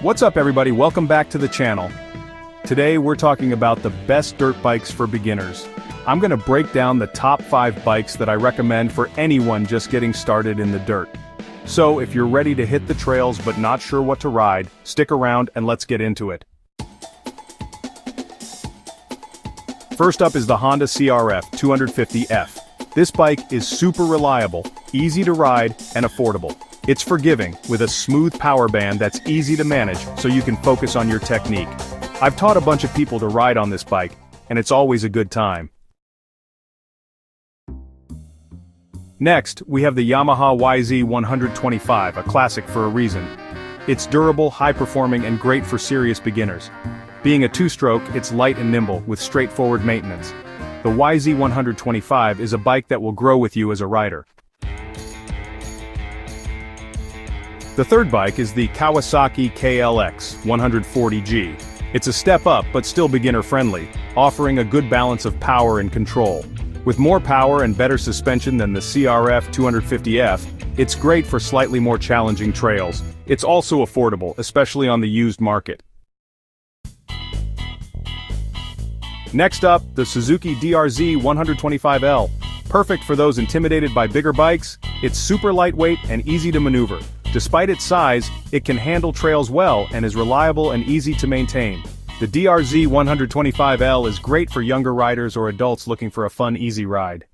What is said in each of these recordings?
What's up everybody, welcome back to the channel. Today we're talking about the best dirt bikes for beginners. I'm gonna break down the top 5 bikes that I recommend for anyone just getting started in the dirt. So if you're ready to hit the trails but not sure what to ride, stick around and let's get into it. First up is the Honda CRF 250F. This bike is super reliable, easy to ride, and affordable. It's forgiving, with a smooth power band that's easy to manage so you can focus on your technique. I've taught a bunch of people to ride on this bike, and it's always a good time. Next, we have the Yamaha YZ125, a classic for a reason. It's durable, high-performing, and great for serious beginners. Being a two-stroke, it's light and nimble, with straightforward maintenance. The YZ125 is a bike that will grow with you as a rider. The third bike is the Kawasaki KLX140G. It's a step up but still beginner-friendly, offering a good balance of power and control. With more power and better suspension than the CRF 250F, it's great for slightly more challenging trails. It's also affordable, especially on the used market. Next up, the Suzuki DRZ 125L. Perfect for those intimidated by bigger bikes, it's super lightweight and easy to maneuver. Despite its size, it can handle trails well and is reliable and easy to maintain. The DRZ 125L is great for younger riders or adults looking for a fun, easy ride.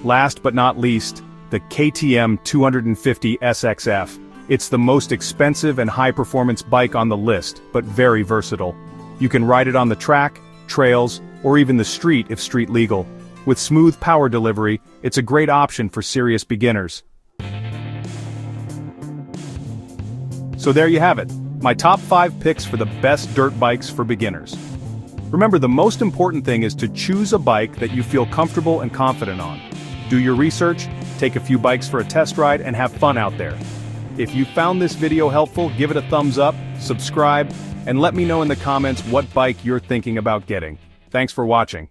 Last but not least, the KTM 250 SXF. It's the most expensive and high-performance bike on the list, but very versatile. You can ride it on the track, trails, or even the street if street legal. With smooth power delivery, it's a great option for serious beginners. So there you have it, my top 5 picks for the best dirt bikes for beginners. Remember, the most important thing is to choose a bike that you feel comfortable and confident on. Do your research, take a few bikes for a test ride, and have fun out there. If you found this video helpful, give it a thumbs up, subscribe, and let me know in the comments what bike you're thinking about getting. Thanks for watching.